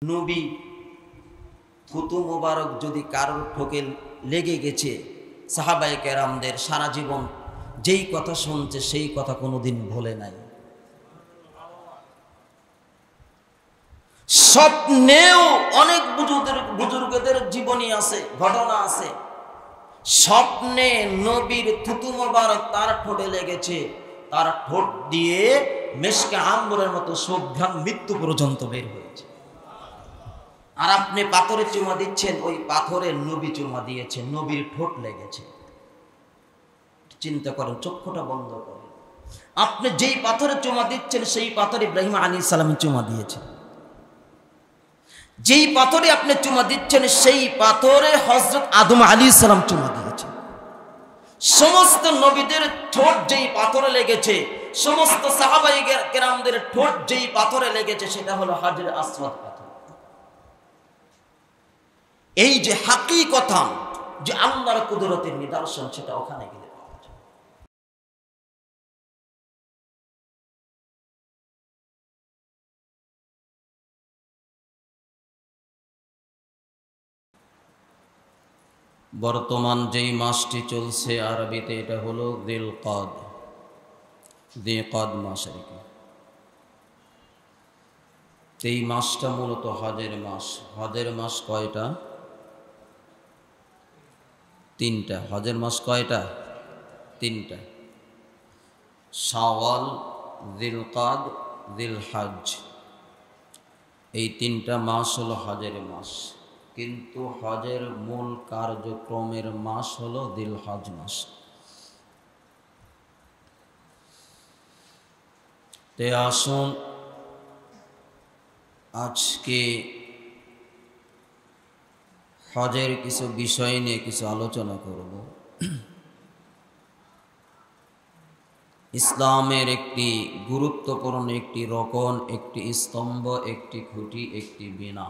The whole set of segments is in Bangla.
নবী থুতু মোবারক যদি কারোর ঠোকে লেগে গেছে, সাহাবায়ে কেরামদের সারা জীবন যেই কথা শুনছে সেই কথা কোনোদিন ভোলে নাই। স্বপ্নেও অনেক বুজুর্গদের জীবনী আছে, ঘটনা আছে, স্বপ্নে নবীর থুতু মোবারক তার ঠোঁটে লেগেছে, তার ঠোঁট দিয়ে মেশকে আম্বরের মতো সুঘ্রাণ মৃত্যু পর্যন্ত বের হয়েছে। আর আপনি পাথরে চুমা দিচ্ছেন, ওই পাথরে নবী চুমা দিয়েছে, নবীর ঠোঁট লেগেছে। চিন্তা করেন, চক্ষুটা বন্ধ করেন। আপনি যেই পাথরে চুমা দিচ্ছেন সেই পাথরে ইব্রাহিম আলাইহিস সালাম চুমা দিয়েছে। যেই পাথরে আপনি চুমা দিচ্ছেন সেই পাথরে হযরত আদম আলাইহিস সালাম চুমা দিয়েছে। সমস্ত নবীদের ঠোঁট যেই পাথরে লেগেছে, সমস্ত সাহাবায়ে কেরামদের ঠোঁট যেই পাথরে লেগেছে সেটা হলো হাজরে আসওয়াদ পাথর। এই যে হাকিকতা, যে আল্লাহর কুদরতের নিদর্শন, সেটা ওখানে গেলে পাওয়া যায়। বর্তমান যেই মাসটি চলছে আরবিতে, এটা হলো দিলকাদ, দিলকাদ মাস আর কি। এই মাসটা মূলত হজের মাস। হজের মাস কয়টা? তিনটা। হজের মাস কয়টা? তিনটা। শাওয়াল, দিলকাদ, দিলহজ, এই তিনটা মাস হলো হজের মাস। কিন্তু হজের মূল কার্যক্রমের মাস হলো দিলহজ মাস। তে আসুন আজকে হজের কিছু বিষয় নিয়ে কিছু আলোচনা করব। ইসলামের একটি গুরুত্বপূর্ণ একটি রকন, একটি স্তম্ভ, একটি খুঁটি, একটি বিনা।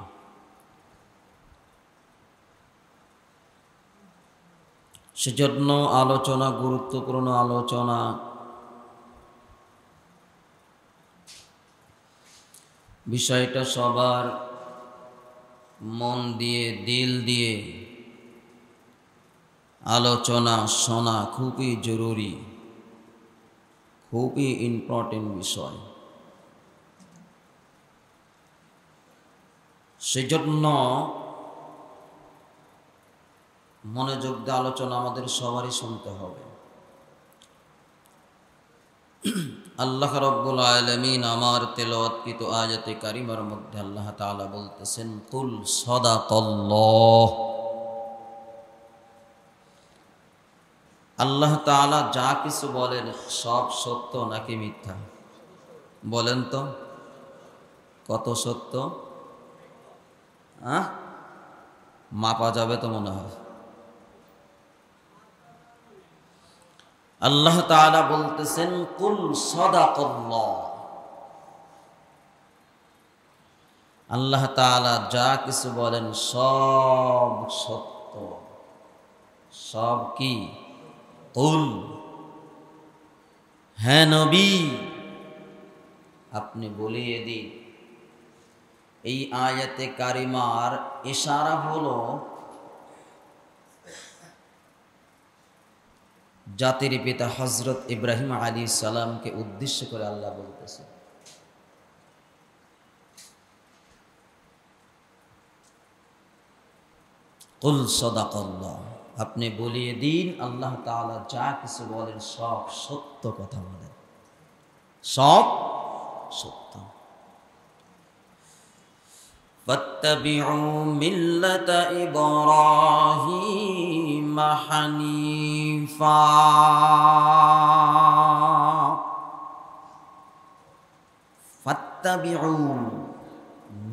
সেজন্য আলোচনা, গুরুত্বপূর্ণ আলোচনা। বিষয়টা সবার মন দিয়ে, দিল দিয়ে আলোচনা শোনা খুবই জরুরি, খুবই ইম্পর্টেন্ট বিষয়। সেজন্য মনোযোগ দিয়ে আলোচনা আমাদের সবারই শুনতে হবে। আল্লাহ রাব্বুল আলামিন আমার তেলাওয়াতকৃত আয়াতে কারিমার মধ্যে আল্লাহ তাআলা বলতেছেন, কুল সাদাকাল্লাহ। আল্লাহ তাআলা যা কিছু বলেন সব সত্য নাকি মিথ্যা? বলেন তো, কত সত্য? মাপা যাবে তো মনে হয়। আল্লাহ তাআলা বলতেছেন, কুল সাদাকাল্লাহ। আল্লাহ তাআলা যা কিছু বলেন সব সত্য। সব কি? কুল, হ্যাঁ নবী আপনি বলিয়ে দিন। এই আয়াতে কারিমার ইশারা হলো জাতির পিতা হযরত ইব্রাহিম আলাইহিস সালামকে উদ্দেশ্য করে আল্লাহ বলতেছে। কুল সাদাকাল্লাহ, আপনি বলিয়ে দিন আল্লাহ তাআলা যা কিছু বলেন সব সত্য কথা বলেন, সব সত্য। ফাত্তাবিউ মিল্লাতা ইব্রাহিম হানিফা। ফাত্তাবিউ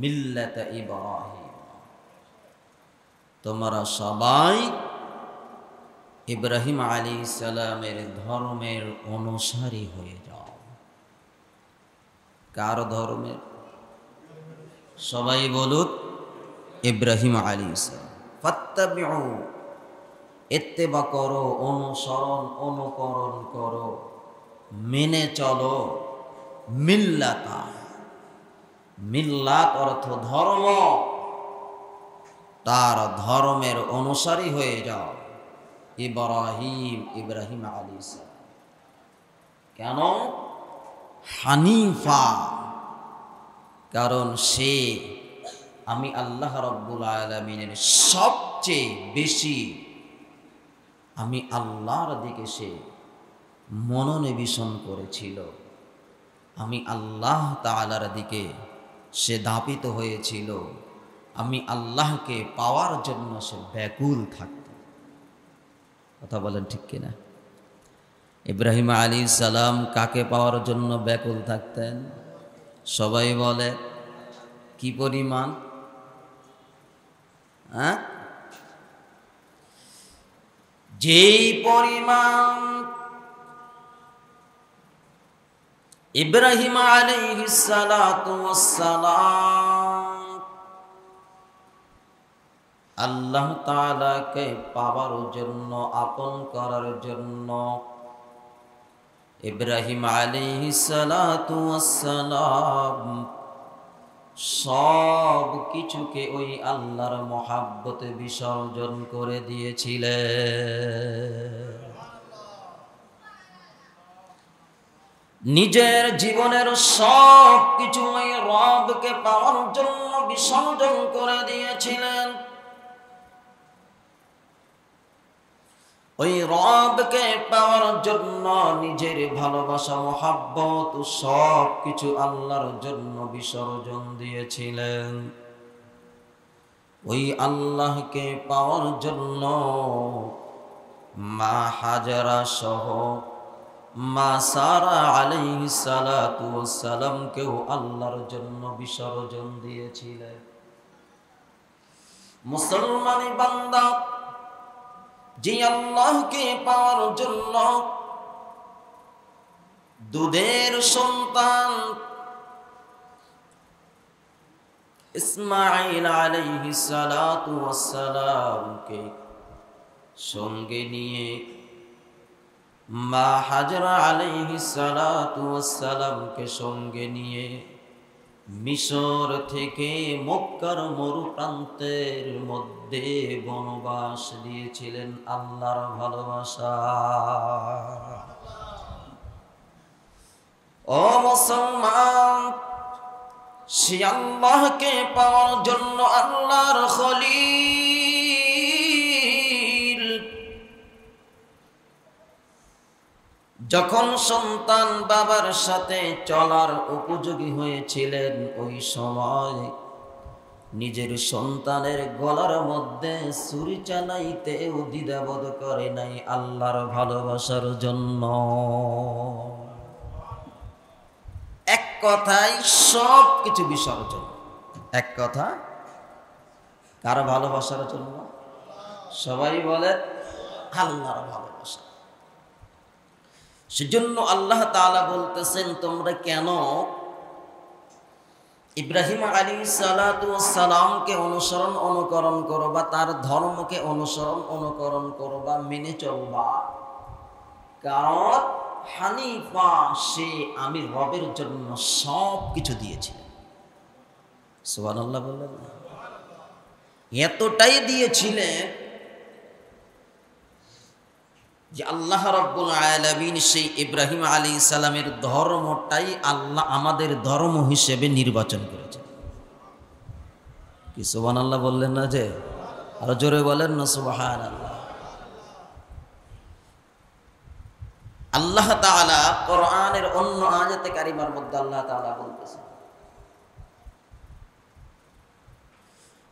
মিল্লাতা ইব্রাহিম, তোমরা সবাই ইব্রাহিম আলাইহিস সালামের ধর্মের অনুসারী হয়ে যাও। কার ধর্মের? সবাই বলুন, ইব্রাহিম আলাইহিস সালাম। ফাত্তাবিউ, ইত্তেবা করো, অনুসরণ অনুকরণ করো, মেনে চলো, মিল্লাতা, মিল্লাত অর্থ ধর্ম, তার ধর্মের অনুসারী হয়ে যাও। ইব্রাহিম আলাইহিস সালাম কেন হানিফা? কারণ সে আমি আল্লাহ রাব্বুল আলামিনের সবচেয়ে বেশি আমি আল্লাহর দিকে সে মনোনিবেশন করেছিল, আমি আল্লাহ তাআলার দিকে সে ধাবিত হয়েছিল, আমি আল্লাহকে পাওয়ার জন্য সে ব্যাকুল থাকত। কথা বলেন ঠিক কিনা? ইব্রাহিম আলাইহিস সালাম কাকে পাওয়ার জন্য ব্যাকুল থাকতেন? সবাই বলে কি পরিমাণ? যেই পরিমাণ ইব্রাহিম আলাইহিস সালাতু ওয়াস সালাম আল্লাহ তাআলাকে পাওয়ার জন্য, আপন করার জন্য ইব্রাহিম আলাইহিস সালাতু ওয়াস সালাম সব কিছুকে ওই আল্লাহর মহাব্বতে বিসর্জন করে দিয়েছিলেন। নিজের জীবনের সব কিছু ওই রবকে পাওয়ার জন্য বিসর্জন করে দিয়েছিলেন। ওই রবকে পাওয়ার জন্য নিজের ভালোবাসা, মহাব্বত সব কিছু আল্লাহর জন্য বিসর্জন দিয়েছিলেন। ওই আল্লাহকে পাওয়ার জন্য মা হাজারা সহ মা সারা আলাইহিস সালাতু ওয়াস সালামকেও আল্লাহর জন্য বিসর্জন দিয়েছিলেন। মুসলমানি বান্দা যে আল্লাহকে পাওয়ার জন্য দুধের সন্তান ইসমাঈল আলাইহিস সালাতু ওয়াস সালামকে সঙ্গে নিয়ে, মা হাজরা আলাইহিস সালাতু ওয়াস সালামকে সঙ্গে নিয়ে মিশর থেকে মক্কার মরুপ্রান্তের মধ্যে বনবাস দিয়েছিলেন আল্লাহর ভালোবাসা। ও মুসলমান, সে আল্লাহকে পাওয়ার জন্য আল্লাহর খলিল যখন সন্তান বাবার সাথে চলার উপযোগী হয়েছিলেন, ওই সময় নিজের সন্তানের গলার মধ্যে ছুরি চালাইতেও দ্বিধাবোধ করে নাই আল্লাহর ভালোবাসার জন্য। এক কথায় সব কিছু বিসর্জন। এক কথা, কার ভালোবাসার জন্য? সবাই বলে আল্লাহর ভালোবাসা। সেজন্য আল্লাহ তাআলা বলতেছেন, তোমরা কেন ইব্রাহিম আলাইহিস সালাতু ওয়াস সালামকে অনুকরণ করো বা তার ধর্মকে অনুকরণ করো বা মেনে চলবা? কারণ হানিফা, সে আমি রবের জন্য সব কিছু দিয়েছিলেন। সুবহানাল্লাহ বললেন না? এতটাই দিয়েছিলেন যে আল্লাহ রাব্বুল আলামিন সেই ইব্রাহিম আলাইহিস সালামের ধর্মটাই আল্লাহ আমাদের ধর্ম হিসেবে নির্বাচন করেছেন। কি সুবহানাল্লাহ বললেন না? যে আরো জোরে বলেন না সুবহানাল্লাহ। আল্লাহ তাআলা কোরআনের অন্য আয়াতে কারিমার মধ্যে আল্লাহ তাআলা বলতেছেন,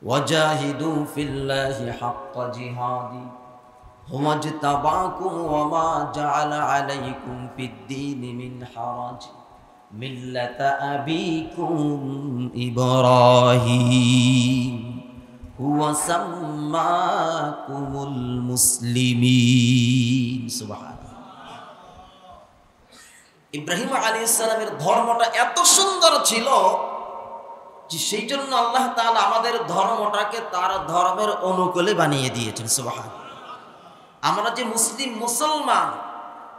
ওয়াজাহিদু ফিল্লাহি হাক্কা জিহাদি হুয়া ইজতাবাকুম ওয়া মা জাআলা আলাইকুম ফিদ-দীনি মিন হারাজ মিল্লাতা আবিকুম ইব্রাহিম হুয়া সাম্মাকুমুল মুসলিমিন। সুবহানাল্লাহ। ইব্রাহিম আলাইহিস সালামের ধর্মটা এত সুন্দর ছিল যে সেই জন্য আল্লাহ তাআলা আমাদের ধর্মটাকে তার ধর্মের অনুকূলে বানিয়ে দিয়েছেন। সুবহানাল্লাহ। আমরা যে মুসলমান,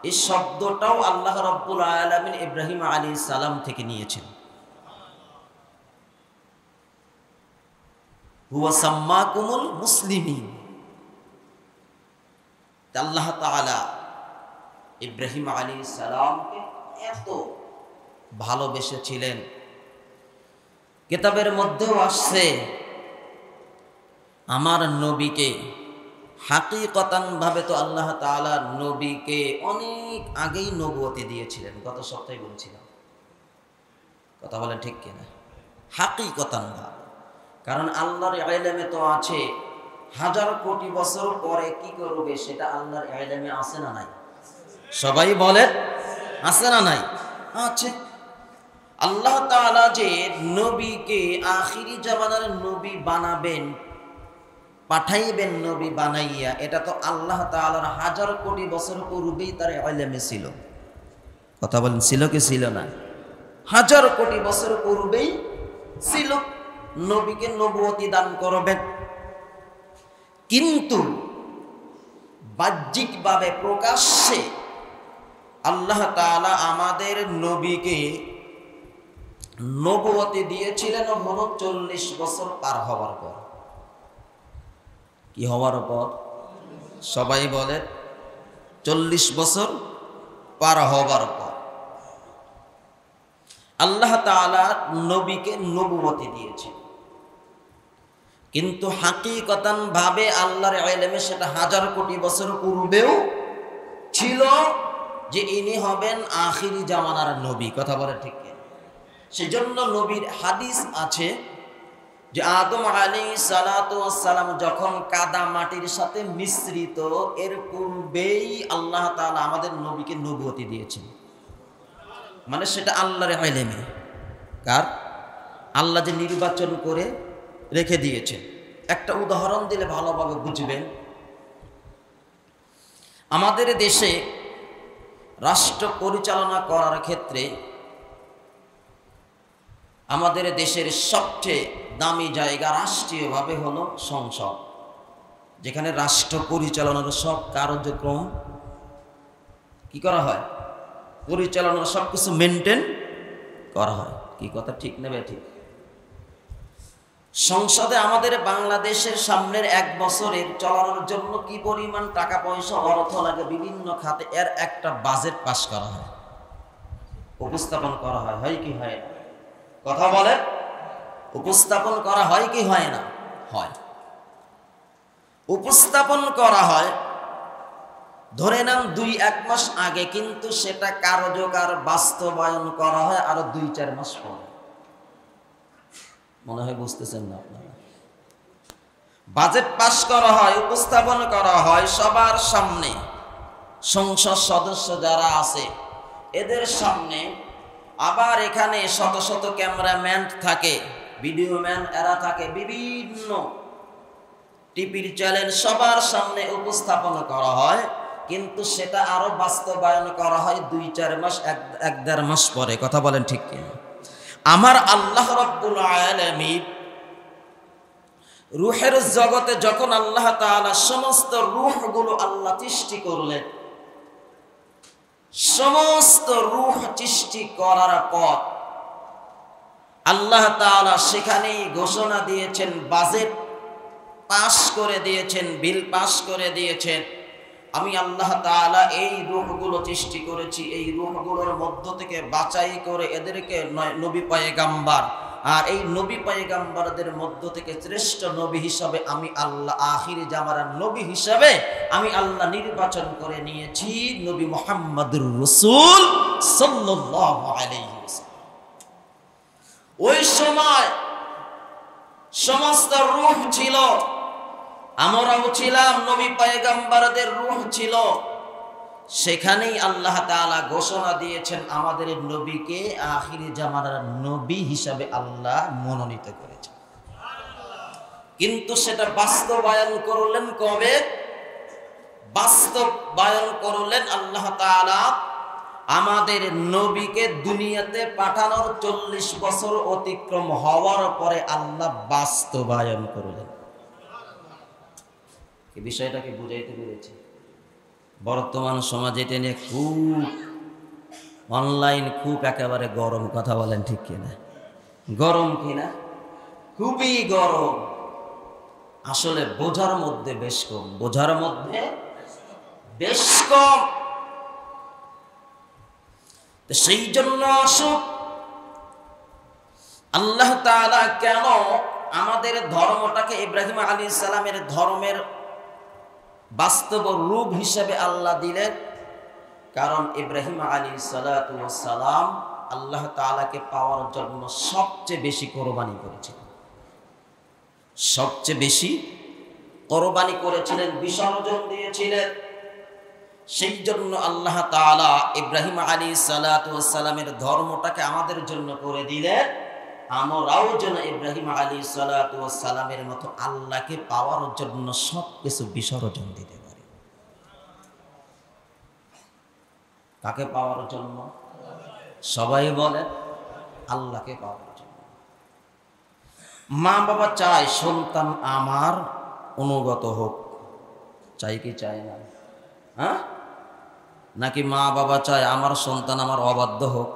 এই শব্দটাও আল্লাহ রাব্বুল আলামিন ইব্রাহিম আলাইহিস সালাম থেকে নিয়েছেন। হুয়া সাম্মাকুমুল মুসলিমিন। আল্লাহ তাআলা ইব্রাহিম আলাইহিস সালামকে এত ভালোবেসেছিলেন। কিতাবের মধ্যেও আসছে আমার নবীকে হাকিকতান ভাবে তো আল্লাহ তাআলা নবীকে অনেক আগেই নবুয়তি দিয়েছিলেন। গত সপ্তাহে বলছিলাম, কথা বলেন ঠিক কিনা? হাকিকতান ভাবে, কারণ আল্লাহর ইলমে তো আছে হাজার কোটি বছর পরে কি করবে সেটা আল্লাহর ইলমে আছে না নাই? সবাই বলেন আছে না নাই? আছে। আল্লাহ তাআলা যে নবীকে আখিরি জামানার নবী বানাবেন, পাঠাইবেন নবী বানাইয়া, এটা তো আল্লাহ তাআলার হাজার কোটি বছর পূর্বেই তার ইলমে ছিল। কথা বলেন ছিল কি ছিল না? হাজার কোটি বছর পূর্বেই ছিল নবীকে নবুয়তি দান করবেন। কিন্তু বাহ্যিকভাবে প্রকাশ্যে আল্লাহ তাআলা আমাদের নবীকে নবুয়তি দিয়েছিলেন হলো 40 বছর পার হওয়ার পর। কি হওয়ার পর? সবাই বলে 40 বছর পার হওয়ার পর আল্লাহ তাআলা নবীকে নবুয়তি দিয়েছেন। কিন্তু হাকিকতান ভাবে আল্লাহর ইলমে সেটা হাজার কোটি বছর পূর্বেও ছিল যে ইনি হবেন আখিরি জামানার নবী। কথা বলে ঠিক কি? সেজন্য নবীর হাদিস আছে যে আদম আলাইহিস সালাতু ওয়াস সালাম যখন কাদা মাটির সাথে মিশ্রিত, এর পূর্বেই আল্লাহ তাআলা আমাদের নবীকে নবুয়তি দিয়েছেন। মানে সেটা আল্লাহর ইলমে, কার? আল্লাহ যে নির্বাচন করে রেখে দিয়েছেন। একটা উদাহরণ দিলে ভালোভাবে বুঝবেন। আমাদের দেশে রাষ্ট্র পরিচালনা করার ক্ষেত্রে আমাদের দেশের সবচেয়ে দামি জায়গা রাষ্ট্রীয়ভাবে হলো সংসদ, যেখানে রাষ্ট্র পরিচালনার সব কার্যক্রম কি করা হয়? পরিচালনার সব কিছু মেনটেন করা হয়। কি কথা ঠিক নেবে? ঠিক। সংসদে আমাদের বাংলাদেশের সামনের 1 বছরের চালানোর জন্য কি পরিমাণ টাকা পয়সা অর্থ লাগে বিভিন্ন খাতে, এর একটা বাজেট পাস করা হয়, উপস্থাপন করা হয়। হয় কি হয় না? কথা বলে। উপস্থাপন করা হয় কি হয় না? হয়। উপস্থাপন করা হয় ধরে নাম 2-1 মাস আগে, কিন্তু সেটা কার্যকর বাস্তবায়ন করা হয় আরো 2-4 মাস পরে। মনে হয় বুঝতেছেন না আপনারা? বাজেট পাস করা হয়, উপস্থাপন করা হয় সবার সামনে, সংসদ সদস্য যারা আছে এদের সামনে। আবার এখানে শত শত ক্যামেরাম্যান থাকে, ভিডিও ম্যান এরা থাকে, বিভিন্ন টিভির চ্যানেল, সবার সামনে উপস্থাপন করা হয়। কিন্তু সেটা আরো বাস্তবায়ন করা হয় 2-4 মাস, 1-1.5 মাস পরে। কথা বলেন ঠিক কিনা? আমার আল্লাহ রাব্বুল আলামিন রূহের জগতে যখন আল্লাহ তাআলা সমস্ত রূহগুলো আল্লাহ সৃষ্টি করলেন, সমস্ত রূহ সৃষ্টি করার পর আল্লাহ তাআলা সেখানেই ঘোষণা দিয়েছেন, বাজেট পাস করে দিয়েছেন, বিল পাস করে দিয়েছেন, আমি আল্লাহ তাআলা এই রূহগুলো সৃষ্টি করেছি, এই রূহগুলোর মধ্য থেকে বাছাই করে এদেরকে নবী পয়গাম্বার, আর এই নবী পয়গাম্বারদের মধ্য থেকে শ্রেষ্ঠ নবী হিসাবে আমি আল্লাহ, আখিরি জামানার নবী হিসাবে আমি আল্লাহ নির্বাচন করে নিয়েছি নবী মুহাম্মদুর রাসূল সাল্লাল্লাহু আলাইহি ওয়াসাল্লাম। ওই সময় সমস্ত রূহ ছিল, আমরাও ছিলাম, নবী পয়গাম্বারদের রূহ ছিল। সেখানেই আল্লাহ তাআলা ঘোষণা দিয়েছেন আমাদের নবীকে আখিরি জামানার নবী হিসাবে আল্লাহ মনোনীত করেছেন। কিন্তু সেটা বাস্তবায়ন করলেন কবে? বাস্তবায়ন করলেন আল্লাহ তাআলা আমাদের নবীকে দুনিয়াতে পাঠানোর 40 বছর অতিক্রম হওয়ার পরে আল্লাহ বাস্তবায়ন করলেন। এই বিষয়টাকে বুঝাইতে পেরেছি? বর্তমান সমাজে এটা নিয়ে খুব অনলাইন খুব একেবারে গরম। কথা বলেন ঠিক কিনা? গরম কিনা? খুবই গরম। আসলে বোঝার মধ্যে বেশ কম, বোঝার মধ্যে বেশ কম। সেই জন্য আসুক আল্লাহ তাআলা কেন আমাদের ধর্মটাকে ইব্রাহিম আলাইহিস সালামের ধর্মের বাস্তব রূপ হিসেবে আল্লাহ দিলেন? কারণ ইব্রাহিম আলাইহিস সালাম আল্লাহ তাআলাকে পাওয়ার জন্য সবচেয়ে বেশি কোরবানি করেছিলেন, সবচেয়ে বেশি কোরবানি করেছিলেন, বিসর্জন দিয়েছিলেন। সেই জন্য আল্লাহ তাআলা ইব্রাহিম আলাইহিস সালামের ধর্মটাকে আমাদের জন্য করে দিলেন, আমরাও যেন ইব্রাহিম আলাইহিস সালামের মতো আল্লাহকে পাওয়ার জন্য সবকিছু বিসর্জন দিতে পারি। কাকে পাওয়ার জন্য? সবাই বলে আল্লাহকে পাওয়ার জন্য। মা বাবা চায় সন্তান আমার অনুগত হোক, চাই কি চায় না? হ্যাঁ, নাকি মা বাবা চায় আমার সন্তান আমার অবাধ্য হোক?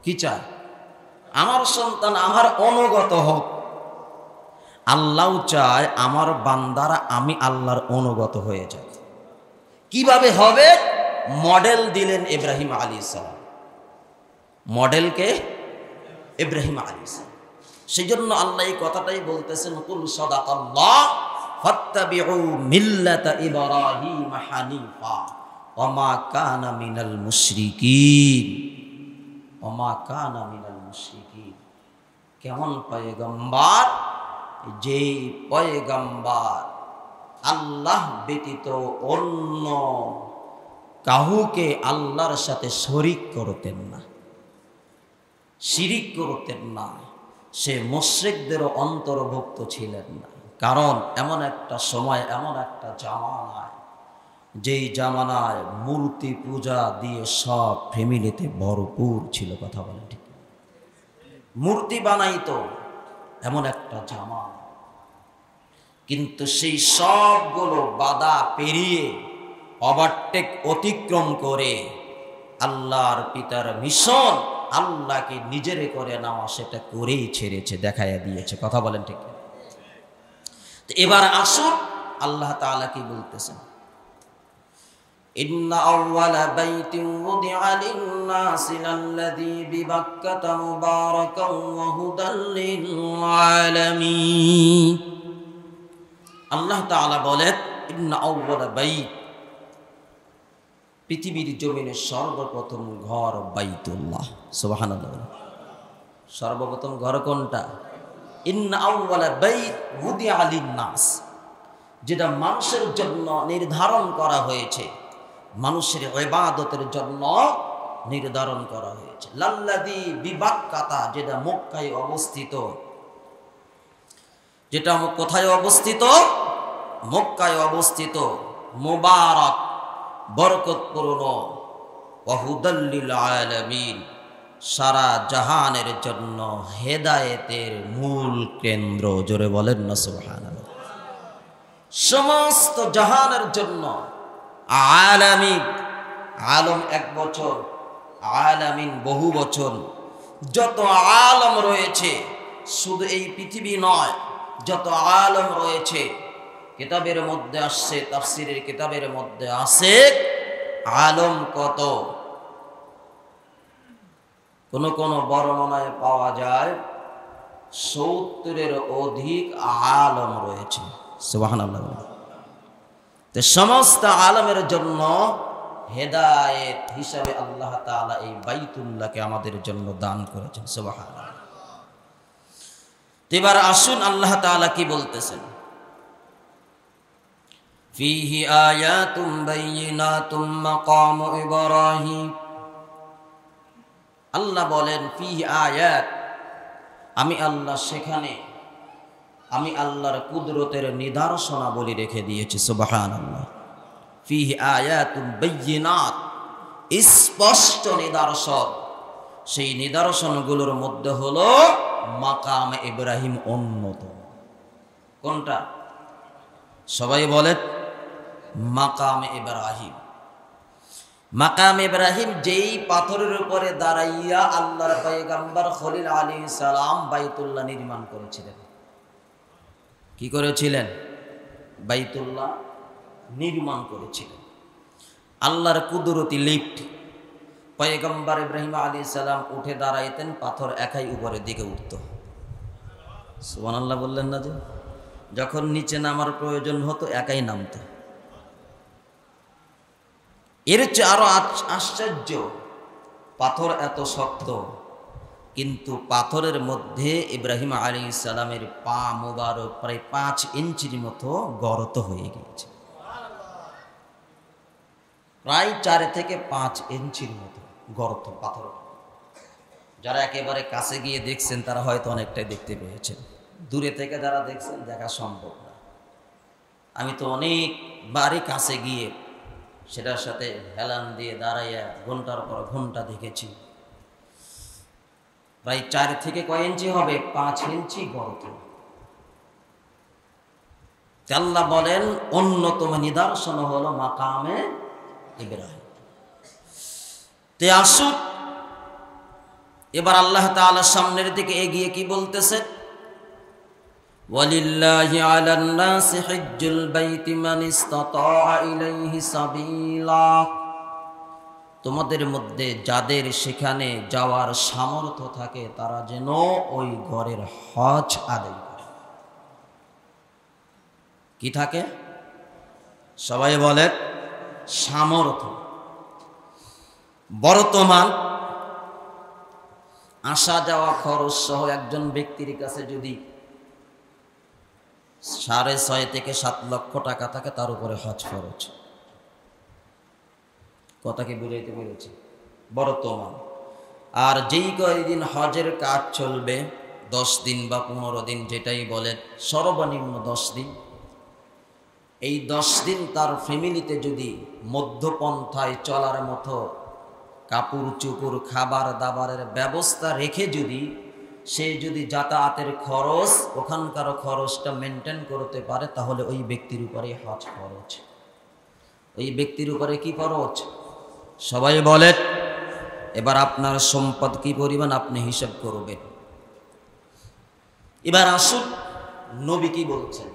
কি চায়? আমার সন্তান আমার অনুগত হোক। আল্লাহ চায় আমার বান্দারা আমি আল্লাহর অনুগত হয়ে যায়। কিভাবে হবে? মডেল দিলেন ইব্রাহিম আলাইহিস সালাম। মডেলকে ইব্রাহিম আলাইহিস সালাম। সেই জন্য আল্লাহ এই কথাটাই বলতেছেন, কুল সাদাকাল্লাহ ফাত্তাবিউ মিল্লাতা ইব্রাহিম হানিফা ওয়া মা কানা মিনাল মুশরিকিন, ওয়া মা কানা মিনাল মুশরিকিন। কেমন পয়গম্বর? যেই পয়গম্বর আল্লাহ ব্যতীত অন্য কাউকে আল্লাহর সাথে শরীক করতেন না, শিরিক করতেন না, সে মুশরিকদেরও অন্তর্ভুক্ত ছিলেন না। কারণ এমন একটা সময়, এমন একটা জামানায়, যেই জামানায় মূর্তি পূজা দিয়ে সব ফ্যামিলিতে ভরপুর ছিল। কথা বলেন ঠিক? মূর্তি বানাইতো এমন একটা জামানা। কিন্তু সেই সবগুলো বাধা পেরিয়ে, ওভারটেক অতিক্রম করে আল্লাহর পিতার মিশন, আল্লাহকে নিজের করে নেওয়া, সেটা করেই ছেড়েছে, দেখাইয়া দিয়েছে। কথা বলেন ঠিক? তো এবার আসুন আল্লাহ তাআলা কি বলতেছেন, ইন্না আউওয়ালা বাইতিন উদিআ লিন-নাসি লাল্লাযী বিবাক্কাতা মুবারাকান ওয়া হুদাল লিল আলামিন। আল্লাহ তাআলা বলেন, ইন্না আউওয়ালা বাইত, পৃথিবীর জমিনে সর্বপ্রথম ঘর বাইতুল্লাহ। সুবহানাল্লাহ। সর্বপ্রথম ঘর কোনটা? ইন্না আউওয়ালা বাইত উদিআ লিন-নাস, যেটা মানুষের জন্য নির্ধারণ করা হয়েছে, মানুষের ইবাদতের জন্য নির্ধারণ করা হয়েছে। লাল্লাযী বিবাক্কাতা, যেটা মক্কায় অবস্থিত। যেটা কোথায় অবস্থিত? মক্কায় অবস্থিত। মুবারক, বরকতপূর্ণ, ওয়া হুদাল লিল আলামিন, সারা জাহানের জন্য হেদায়েতের মূল কেন্দ্র। জোরে বলেন না সুবহানাল্লাহ। সমস্ত জাহানের জন্য। আলামিন, আলম এক বছর, আলামিন বহু বচন। যত আলম রয়েছে, শুধু এই পৃথিবী নয়, যত আলম রয়েছে, কিতাবের মধ্যে আসছে, তাফসীরের কিতাবের মধ্যে আছে আলম কত। কোন কোন বর্ণনায় পাওয়া যায় 70-এর অধিক আলম রয়েছে। সুবহানাল্লাহ। তো সমস্ত আলমের জন্য হেদায়েত হিসাবে আল্লাহ তাআলা এই বাইতুল্লাহকে আমাদের জন্য দান করেছেন। সুবহানাল্লাহ। এবার আসুন আল্লাহ তাআলা কি বলতেছেন, ফীহি আয়াতুম বাইয়িনাতুম মাকামু ইব্রাহিম। আল্লাহ বলেন ফীহি আয়াত, আমি আল্লাহ সেখানে, আমি আল্লাহর কুদরতের নিদর্শনাবলী রেখে দিয়েছি। সুবহানাল্লাহ। ফীহি আয়াতুম বাইয়িনাত, স্পষ্ট নিদর্শন। সেই নিদর্শনগুলোর মধ্যে হলো মাকাম ইব্রাহিম অন্যতম। কোনটা? সবাই বলেন মাকাম ইব্রাহিম। মাকাম ইব্রাহিম যেই পাথরের উপরে দাঁড়াইয়া আল্লাহর পয়গম্বর খলিল আলাইহিস সালাম বাইতুল্লাহ নির্মাণ করেছিলেন। কি করেছিলেন? বাইতুল্লাহ নির্মাণ করেছিলেন। আল্লাহর কুদরতি লিফট, পয়গম্বর ইব্রাহিম আলাইহিস সালাম উঠে দাঁড়াইতেন, পাথর একাই উপরের দিকে উঠত। সুবহানাল্লাহ বললেন না? যে যখন নিচে নামার প্রয়োজন হতো একাই নামতো। এর চেয়ে আরো আশ্চর্য, পাথর এত শক্ত, কিন্তু পাথরের মধ্যে ইব্রাহিম আলাইহিস সালামের পা মুবারক প্রায় 5 ইঞ্চির মতো গর্ত হয়ে গিয়েছে। প্রায় 4 থেকে 5 ইঞ্চির মতো গর্ত পাথর। যারা একেবারে কাছে গিয়ে দেখছেন তারা হয়তো অনেকটাই দেখতে পেয়েছেন, দূরে থেকে যারা দেখছেন দেখা সম্ভব না। আমি তো অনেকবারই কাছে গিয়ে সেটার সাথে হেলান দিয়ে দাঁড়াইয়া ঘন্টার পর ঘন্টা দেখেছি। প্রায় 4 থেকে কয় ইঞ্চি হবে? 5 ইঞ্চি গর্ত। আল্লাহ বলেন অন্যতম নিদর্শন হলো মাকামে ইব্রাহিম। তে আসুন এবার আল্লাহ তাআলা সামনের দিকে এগিয়ে কি বলতেছে? ওয়ালিল্লাহি আলান নাসি হিজ্জুল বাইতি মান ইসতাতাআ ইলাইহি সাবিলা। তোমাদের মধ্যে যাদের সেখানে যাওয়ার সামর্থ্য থাকে তারা যেন ওই ঘরের হজ আদায় করে। কি থাকে? সবাই বলে সামর্থ্য। বর্তমান আসা যাওয়া খরচ সহ একজন ব্যক্তির কাছে যদি 6.5 থেকে 7 লক্ষ টাকা থাকে, তার উপরে হজ খরচ। কথা কি বুঝাইতে পেরেছি? বর্তমান। আর যেই কয়েকদিন হজের কাজ চলবে, 10 দিন বা 15 দিন যেটাই বলেন, সর্বনিম্ন 10 দিন, এই 10 দিন তার ফ্যামিলিতে যদি মধ্যপন্থায় চলার মতো কাপড় চোপড় খাবার দাবারের ব্যবস্থা রেখে সে যদি যাতায়াতের খরচ, ওখানকার খরচটা মেনটেন করতে পারে, তাহলে ওই ব্যক্তির উপরে হজ খরচ। ওই ব্যক্তির উপরে কি খরচ? সবাই বলে। এবার আপনার সম্পদ কি পরিমাণ আপনি হিসাব করবেন। এবার আসুন নবী কি বলছেন।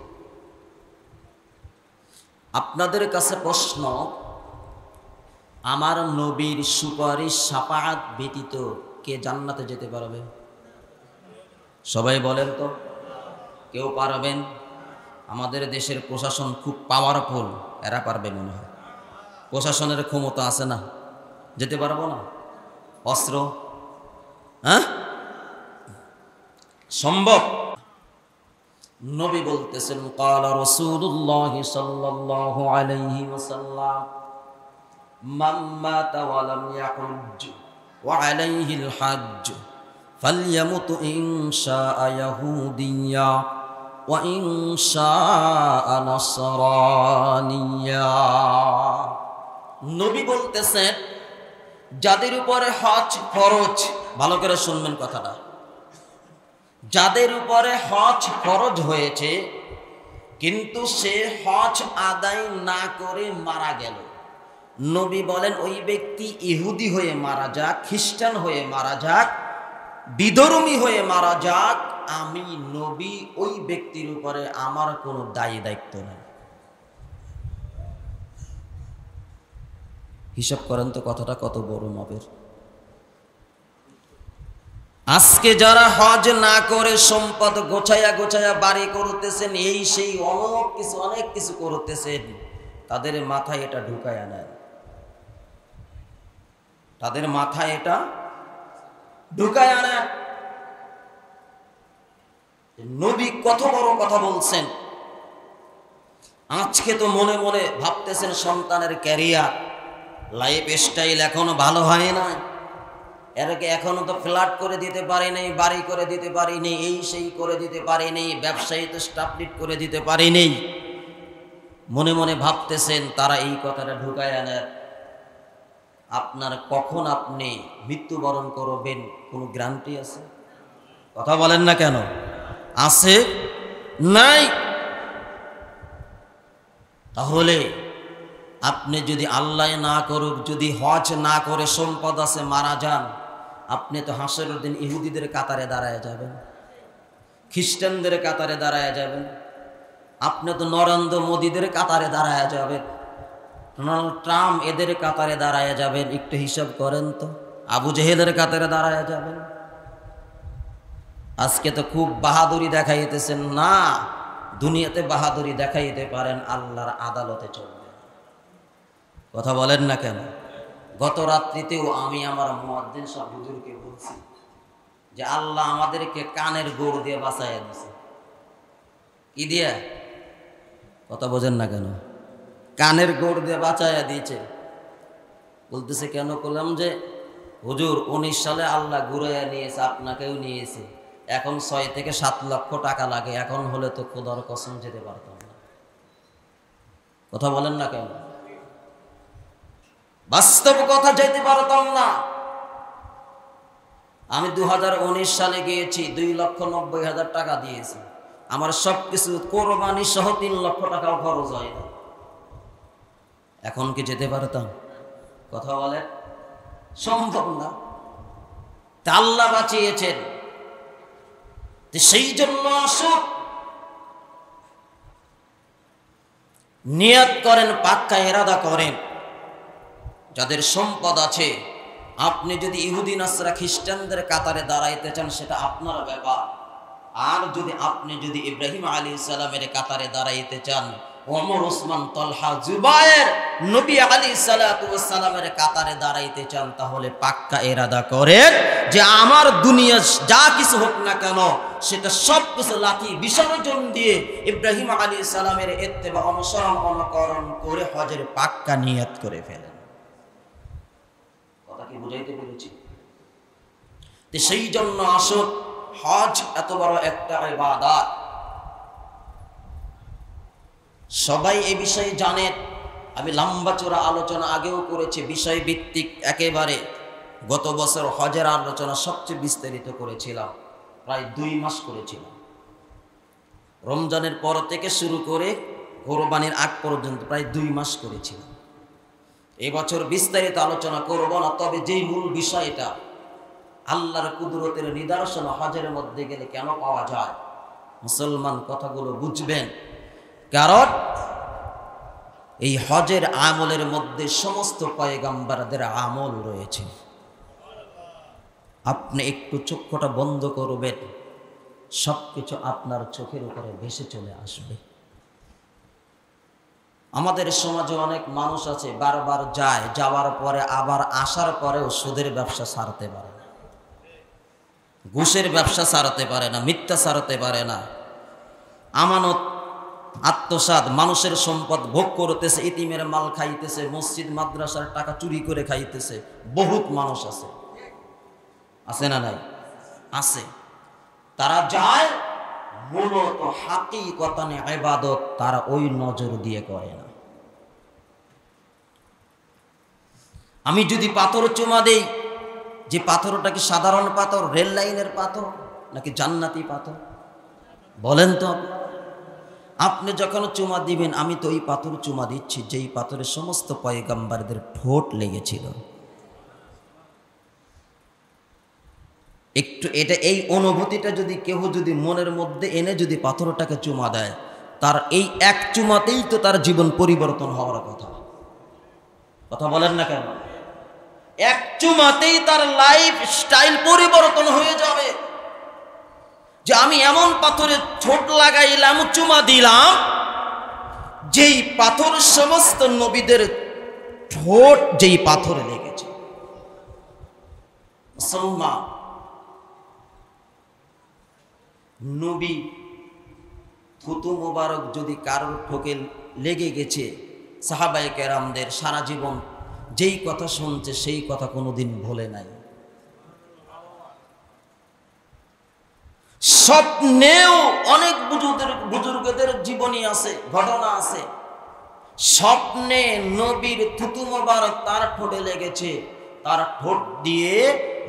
আপনাদের কাছে প্রশ্ন, আমার নবীর সুপারিশ শাফাআত ব্যতীত কে জান্নাতে যেতে পারবে? সবাই বলেন তো। কেউ পারবেন? আমাদের দেশের প্রশাসন খুব পাওয়ারফুল, এরা পারবে মনে হয়। প্রশাসনের ক্ষমতা আছে না? যেতে পারবো না? অস্ত্র, হ্যাঁ, সম্ভব? নবী বলতেছেন, ক্বালা রাসূলুল্লাহ সাল্লাল্লাহু আলাইহি ওয়াসাল্লাম, মান মাতা ওয়া লাম ইয়াহুজ্জ ওয়া আলাইহিল হজ্জ ফালইয়ামুত ইন শাআ ইয়াহুদিয়্যা ওয়া ইন শাআ নাসরানিয়্যা। নবী বলতেছেন, যাদের উপরে হজ ফরজ, ভালো করে শুনবেন কথাটা, যাদের উপরে হজ ফরজ হয়েছে কিন্তু সে হজ আদায় না করে মারা গেল, নবী বলেন ওই ব্যক্তি ইহুদি হয়ে মারা যাক, খ্রিস্টান হয়ে মারা যাক, বিধর্মী হয়ে মারা যাক, আমি নবী ওই ব্যক্তির উপরে আমার কোনো দায়িত্ব নেই। হিসাব করেন তো কথাটা কত বড় মাপের। আজকে যারা হজ না করে সম্পদ গোছায়া গোছায়া বাড়ি করতেছেন, এই সেই অনেক কিছু করতেছেন, তাদের মাথায় এটা ঢুকায় আনেন, তাদের মাথায় এটা ঢুকায় আনেন। নবী কত বড় কথা বলছেন। আজকে তো মনে মনে ভাবতেছেন সন্তানের ক্যারিয়ার, লাইফ স্টাইল এখনো ভালো হয় না, এরকে এখনো তো ফ্ল্যাট করে দিতে পারি নাই, বাড়ি করে দিতে পারি নেই, এই সেই করে দিতে পারি নেই, ব্যবসায়ী তো স্টাবলিট করে দিতে পারি নেই, মনে মনে ভাবতেছেন। তারা এই কথাটা ঢুকায় আনেন। আপনার কখন আপনি মৃত্যুবরণ করবেন কোনো গ্যারান্টি আছে? কথা বলেন না কেন? আছে? নাই। তাহলে আপনি যদি আল্লাহ না করুক, যদি হজ না করে সম্পদ আছে মারা যান, আপনি তো হাসরের দিন ইহুদিদের কাতারে দাঁড়ায় যাবেন, খ্রিস্টানদের কাতারে দাঁড়ায় যাবেন, আপনি তো নরেন্দ্র মোদীদের কাতারে দাঁড়ায় যাবেন, ডোনাল্ড ট্রাম্প এদের কাতারে দাঁড়ায় যাবেন, একটু হিসাব করেন তো। আবু জেহেলের কাতারে দাঁড়ায় যাবেন। আজকে তো খুব বাহাদুরি দেখাইতেছেন না, দুনিয়াতে বাহাদুরি দেখাইতে পারেন, আল্লাহর আদালতে চলবে। কথা বলেন না কেন? গত রাত্রিতেও আমি আমার মুয়াজ্জিন সাহেব হুজুরকে বলছি যে আল্লাহ আমাদেরকে কানের গোড় দিয়ে বাঁচাইয়া দিছে। কি দিয়ে? কথা বোঝেন না কেন? কানের গোড় দিয়ে বাঁচাইয়া দিয়েছে। বলতেছে কেন? করলাম যে হুজুর 19 সালে আল্লাহ ঘুরাইয়া নিয়েছে, আপনাকেও নিয়েছে, এখন 6 থেকে 7 লক্ষ টাকা লাগে, এখন হলে তো খোদার কসম যেতে পারতাম না। কথা বলেন না কেন? বাস্তব কথা যেতে পারতাম না। আমি 2019 সালে গিয়েছি, 2,90,000 টাকা দিয়েছি, আমার সবকিছু কোরবানি সহ 3 লক্ষ টাকাও খরচ হয় না। এখন কি যেতে পারতাম? কথা বলে সম্ভব না। তা আল্লাহ বাঁচিয়েছেন, সেই জন্য আসুন নিয়ত করেন, পাক্কা ইরাদা করেন। যাদের সম্পদ আছে, আপনি যদি ইহুদি নাসরা খ্রিস্টানদের কাতারে দাঁড়াইতে চান সেটা আপনার ব্যাপার। আর আপনি যদি ইব্রাহিম আলাইহিস সালামের কাতারে দাঁড়াইতে চান, ওমর, ওসমান, তলহা, জুবায়ের, নবী আলাইহিস সালাতু ওয়াস সালামের কাতারে দাঁড়াইতে চান, তাহলে পাক্কা ইরাদা করেন যে আমার দুনিয়া যা কিছু হোক না কেন সেটা সব কিছু লাঠি বিসর্জন দিয়ে ইব্রাহিম আলাইহিস সালামের ইত্তেবা অনুসরণ অনুকরণ করে হজের পাক্কা নিয়ত করে ফেলেন। কথা কি বুঝাইতে পেরেছি? তো সেই জন্য আসুন, হজ এত বড় একটা ইবাদত, সবাই এই বিষয়ে জানেন। আমি লম্বা চূড়া আলোচনা আগেও করেছি, বিষয় ভিত্তিক একেবারে। গত বছর হজের আলোচনা সবচেয়ে বিস্তারিত করেছিলাম, প্রায় 2 মাস করেছিলাম। রমজানের পর থেকে শুরু করে কোরবানির আগ পর্যন্ত প্রায় 2 মাস করেছিলাম। এই বছর বিস্তারিত আলোচনা করব না, তবে যেই মূল বিষয়টা আল্লাহর কুদরতের নিদর্শন হজের মধ্যে গেলে কেন পাওয়া যায়, মুসলমান কথাগুলো বুঝবেন। কারণ এই হজের আমলের মধ্যে সমস্ত পয়গম্বরদের আমল রয়েছে। আপনি একটু চক্ষুটা বন্ধ করবেন, সবকিছু আপনার চোখের উপরে ভেসে চলে আসবে। আমাদের সমাজে অনেক মানুষ আছে, বারবার যায়, যাওয়ার পরে আবার আসার পরেও সুদের ব্যবসা ছাড়তে পারে না, ঘুষের ব্যবসা ছাড়তে পারে না, মিথ্যা ছাড়তে পারে না, আমানত আত্মসাৎ, মানুষের সম্পদ ভোগ করতেছে, ইতিমের মাল খাইতেছে, মসজিদ মাদ্রাসার টাকা চুরি করে খাইতেছে। বহুত মানুষ আছে, আছে না নাই? আছে। তারা যায় মূলত হাকিকতানে ইবাদত তারা ওই নজর দিয়ে করে না। আমি যদি পাথর চুমা দেই, যে পাথরটা কি সাধারণ পাথর, রেল লাইনের পাথর, নাকি জান্নাতি পাথর? বলেন তো। আপনি যখন চুমা দিবেন, আমি তো ওই পাথর চুমা দিচ্ছি যেই পাথরে সমস্ত পয়গম্বরদের ঠোঁট লেগেছিল। একটু এটা, এই অনুভূতিটা যদি কেউ যদি মনের মধ্যে এনে যদি পাথরটাকে চুমা দেয়, তার এই এক চুমাতেই তো তার জীবন পরিবর্তন হওয়ার কথা। কথা বলেন না কেন? এক চুমাতেই তার লাইফ স্টাইল পরিবর্তন হয়ে যাবে। যে আমি এমন পাথরে ঠোঁট লাগাইলাম, চুমা দিলাম, যেই পাথর সমস্ত নবীদের ঠোঁট যেই পাথরে লেগেছে। মুসলমান নবী থুতু মোবারক যদি কারোর ঠোকে লেগে গেছে, সাহাবায়ে কেরামদের সারা জীবন যেই কথা শুনছে সেই কথা কোনোদিন ভোলে নাই। স্বপ্নেও অনেক বুজুর্গদের জীবনী আছে, ঘটনা আছে, স্বপ্নে নবীর থুতু মোবারক তার ঠোঁটে লেগেছে, তার ঠোঁট দিয়ে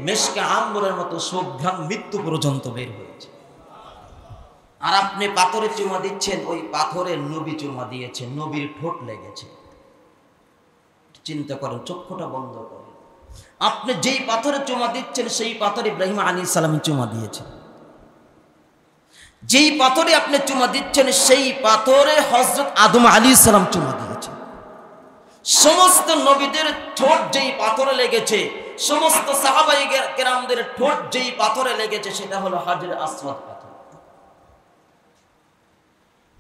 মেশকে আম্বরের মতো সুঘ্রাণ মৃত্যু পর্যন্ত বের হয়েছে। আর আপনি পাথরে চুমা দিচ্ছেন, ওই পাথরে নবী চুমা দিয়েছে, নবীর ঠোঁট লেগেছে। চিন্তা করেন, চক্ষুটা বন্ধ করেন। আপনি যেই পাথরে চুমা দিচ্ছেন সেই পাথরে ইব্রাহিম আলাইহিস সালাম চুমা দিয়েছে। যেই পাথরে আপনি চুমা দিচ্ছেন সেই পাথরে হযরত আদম আলাইহিস সালাম চুমা দিয়েছেন। সমস্ত নবীদের ঠোঁট যেই পাথরে লেগেছে, সমস্ত সাহাবায়ে কেরামদের ঠোঁট যেই পাথরে লেগেছে সেটা হলো হাজরে আসওয়াদ পাথর।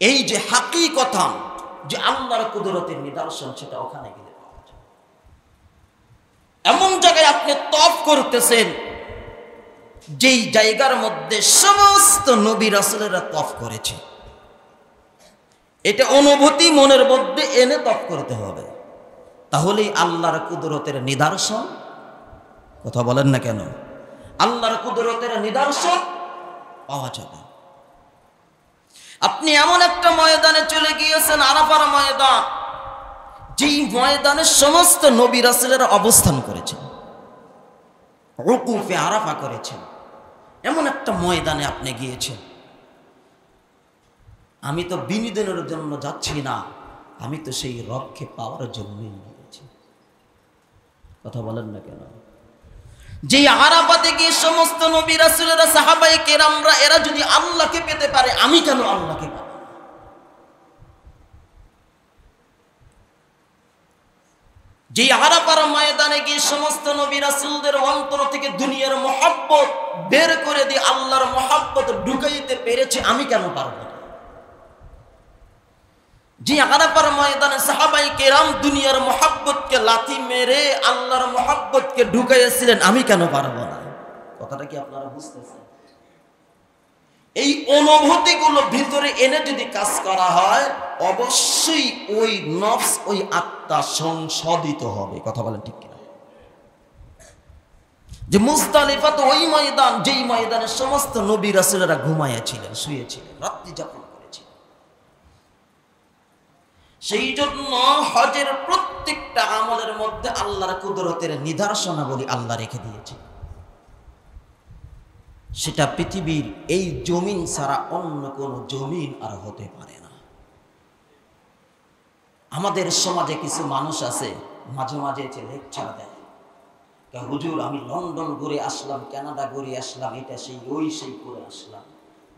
এই যে হাকিকতা যে আল্লাহর কুদরতের নিদর্শন, সেটা ওখানে গেলে পাওয়া যায়। এমন জায়গায় আপনি তওয়াফ করতেছেন যেই জায়গার মধ্যে সমস্ত নবী রাসূলেরা তওয়াফ করেছে, এটা অনুভূতি মনের মধ্যে এনে তওয়াফ করতে হবে, তাহলেই আল্লাহর কুদরতের নিদর্শন, কথা বলেন না কেন, আল্লাহর কুদরতের নিদর্শন পাওয়া যাবে। আপনি এমন একটা ময়দানে চলে গিয়েছেন, আরাফার ময়দান, যেই ময়দানে সমস্ত নবী রাসূলেরা অবস্থান করেছেন, উকুফে আরাফা করেছেন, এমন একটা ময়দানে আপনি গিয়েছেন। আমি তো বিনোদনের জন্য যাচ্ছি না, আমি তো সেই রবকে পাওয়ার জন্যই গিয়েছি, কথা বলেন না কেন। যে আরাফাতে গিয়ে সমস্ত নবী রাসূলেরা সাহাবায়ে কেরামরা এরা যদি আল্লাহকে পেতে পারে, আমি কেন আল্লাহকে পাবো? যে আরাফার ময়দানে গিয়ে সমস্ত নবী রাসূলদের অন্তর থেকে দুনিয়ার মহব্বত বের করে দিয়ে আল্লাহর মহব্বত ঢুকাইতে পেরেছে, আমি কেন পারবো না? যে আরাফার ময়দানে সাহাবায়ে কেরাম দুনিয়ার মহব্বতকে লাথি মেরে আল্লাহর মহব্বতকে ঢুকাইয়েছিলেন, আমি কেন পারবো না? কথাটা কি আপনারা বুঝতেছেন? এই অনুভূতিগুলো ভিতরে এনে যদি কাজ করা হয়, অবশ্যই ওই নফস, ওই আত্মা সংশোধিত হবে, কথা বলেন ঠিক কিনা? যে মুজদালিফা তো ওই ময়দান, যেই ময়দানে সমস্ত নবী রাসূলেরা ঘুমাইয়াছিলেন, শুয়েছিলেন, রাত্রি যাপন করেছিলেন। সেই জন্য হজের প্রত্যেকটা আমলের মধ্যে আল্লাহর কুদরতের নিদর্শনাবলী আল্লাহ রেখে দিয়েছে। সেটা পৃথিবীর এই জমিন ছাড়া অন্য কোন জমিন আর হতে পারে না। আমাদের সমাজে কিছু মানুষ আছে, মাঝে মাঝে যে লেকচার দেয়, হুজুর আমি লন্ডন ঘুরে আসলাম, কানাডা ঘুরে আসলাম, এটা সেই ওই সেই করে আসলাম।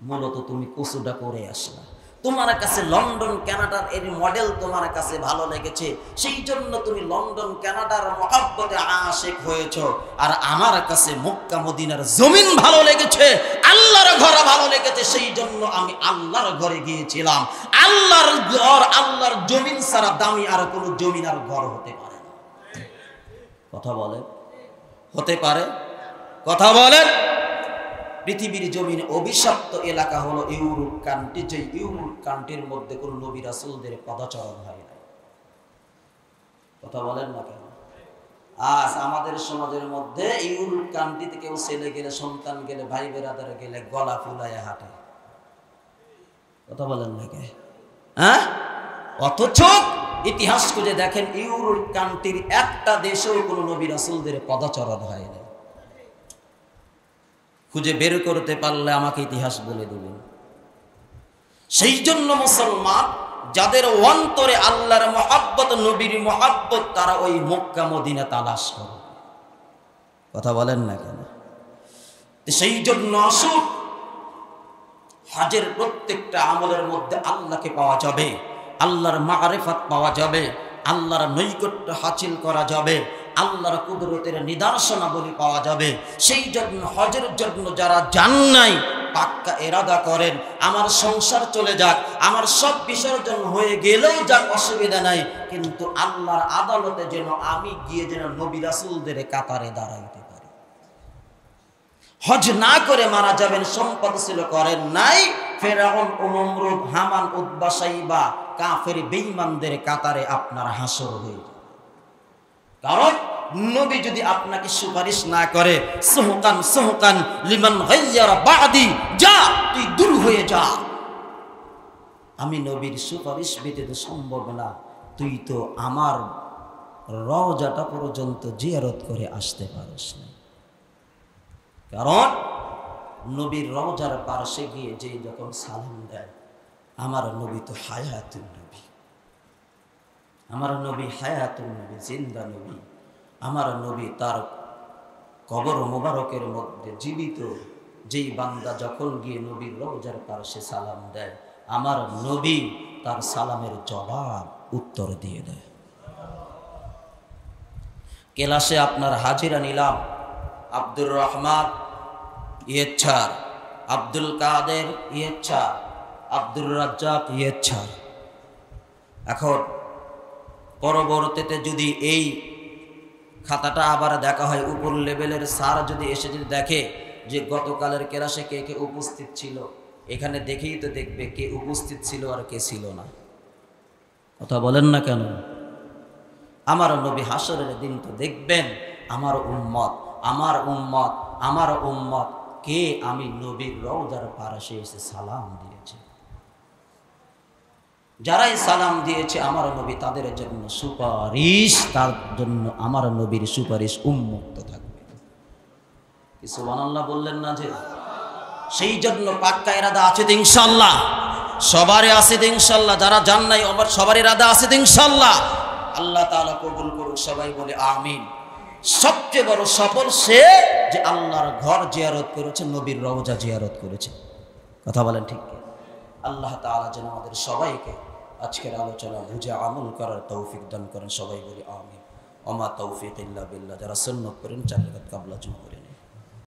মূলত তুমি কচুটা করে আসলা, তোমার কাছে লন্ডন কানাডার এর মডেল তোমার কাছে ভালো লেগেছে, সেই জন্য তুমি লন্ডন কানাডার মহব্বতে আশিক হয়েছো। আর আমার কাছে মক্কা মদিনার জমিন ভালো লেগেছে, আল্লাহর ঘর ভালো লেগেছে, সেই জন্য আমি আল্লাহর ঘরে গিয়েছিলাম। আল্লাহর ঘর, আল্লাহর জমিন ছাড়া দামি আর কোনো জমিন আর ঘর হতে পারে না। কথা বলে, হতে পারে? কথা বলেন। পৃথিবীর জমিনে অভিশপ্ত এলাকা হলো ইউরোপ কান্ট্রি, যে ইউরোপ কান্ট্রির মধ্যে কোন নবী রাসূলদের পদচারণ হয় না। কথা বলেন না কেন? আজ আমাদের সমাজের মধ্যে ইউরোপ কান্ট্রিতে কেউ ছেলে গেলে, সন্তান গেলে, ভাই বেরাদার গেলে গলা ফুলায় হাঁটে, কথা বলেন না কে? হ্যাঁ, অথচ ইতিহাস খুঁজে দেখেন ইউরোপ কান্ট্রির একটা দেশেও কোন নবী রাসূলদের পদচারণ হয় না। খুঁজে বের করতে পারলে আমাকে ইতিহাস বলে দেবেন। সেই জন্য মুসলমান যাদের অন্তরে আল্লাহর মহব্বত, নবীর মহব্বত, তারা ওই মক্কা মদিনা তালাশ করে, কথা বলেন না কেন? সেই জন্য আসুক, হজের প্রত্যেকটা আমলের মধ্যে আল্লাহকে পাওয়া যাবে, আল্লাহর মারিফাত পাওয়া যাবে, আল্লাহর নৈকট্য হাসিল করা যাবে, আল্লাহর কুদরতের নিদর্শনাবলী পাওয়া যাবে। সেই জন্য হজের জন্য যারা যান নাই, পাক্কা ইরাদা করেন আমার সংসার চলে যাক, আমার সব বিসর্জন হয়ে গেলেও যাক, অসুবিধা নাই, কিন্তু আল্লাহর আদালতে যেন আমি গিয়ে যেন নবী রাসূলদের কাতারে দাঁড়াইতে পারি। হজ না করে মারা যাবেন, সম্পদ ছিল করেন নাই, ফেরাউন ও নমরুদ, হামান, উতবা, সাইবা, কাফের বেঈমানদের কাতারে আপনার হাসর হয়ে যাবে। কারণ নবী যদি আপনাকে সুপারিশ না করে, সুহকান সুহকান লিমান গায়্যারা বাদি, যা তুই দূর হয়ে যা, আমি নবীর সুপারিশ ব্যতীত সম্ভব না, তুই তো আমার রওজাটা পর্যন্ত জিয়ারত করে আসতে পারিস না। কারণ নবীর রওজার পাশে গিয়ে যে যখন সালাম দেয়, আমার নবী তো হায়াতুন নবী, আমার নবী হায়াতুন নবী, জিন্দা নবী, আমার নবী তার কবর মোবারকের মধ্যে জীবিত যেই বান্দা যখন গিয়ে নবীর রওজার পাশে সালাম দেয়, আমার নবী তার সালামের জবাব উত্তর দিয়ে দেয়। ক্লাসে আপনার হাজিরা নিলাম আব্দুর রহমান ইয়েচ্ছার, আব্দুল কাদের ইয়েচ্ছার, আব্দুর রাজ্জাক ইয়েচ্ছার। এখন পরবর্তীতে যদি এই খাতাটা আবার দেখা হয়, উপর লেভেলের স্যার যদি এসে যদি দেখে যে গতকালের ক্লাসে কে কে উপস্থিত ছিল, এখানে দেখেই তো দেখবে কে উপস্থিত ছিল আর কে ছিল না। কথা বলেন না কেন? আমার নবী হাসরের দিন তো দেখবেন আমার উম্মত, আমার উম্মত, আমার উম্মত কে আমি নবীর রওজার পাশে এসে সালাম দিয়েছে। যারাই সালাম দিয়েছে আমার নবী তাদের জন্য সুপারিশ, তার জন্য আমার নবীর সুপারিশ উন্মুক্ত থাকবে। কি সুবহানাল্লাহ বললেন না? যে সেই জন্য পাক্কা ইরাদা আছে তো ইনশাআল্লাহ, সবারই আছে তো ইনশাআল্লাহ। যারা জান নাই আবার সবার ইরাদা আছে তো ইনশাআল্লাহ। আল্লাহ তাআলা কবুল করুক, সবাই বলে আমিন। সবচেয়ে বড় সফল সে যে আল্লাহর ঘর জিয়ারত করেছে, নবীর রওজা জিয়ারত করেছে। কথা বলেন ঠিক কি? আল্লাহ তাআলা যেন আমাদের সবাইকে আজকের আলোচনা বুঝে আমল করার তৌফিক দান করেন। সবাই বলি আমিন। ওমা তৌফিক ইল্লা বিল্লাহ। যারা সুন্নাত করেন 4 রাকাত কাবলা জুম করেন।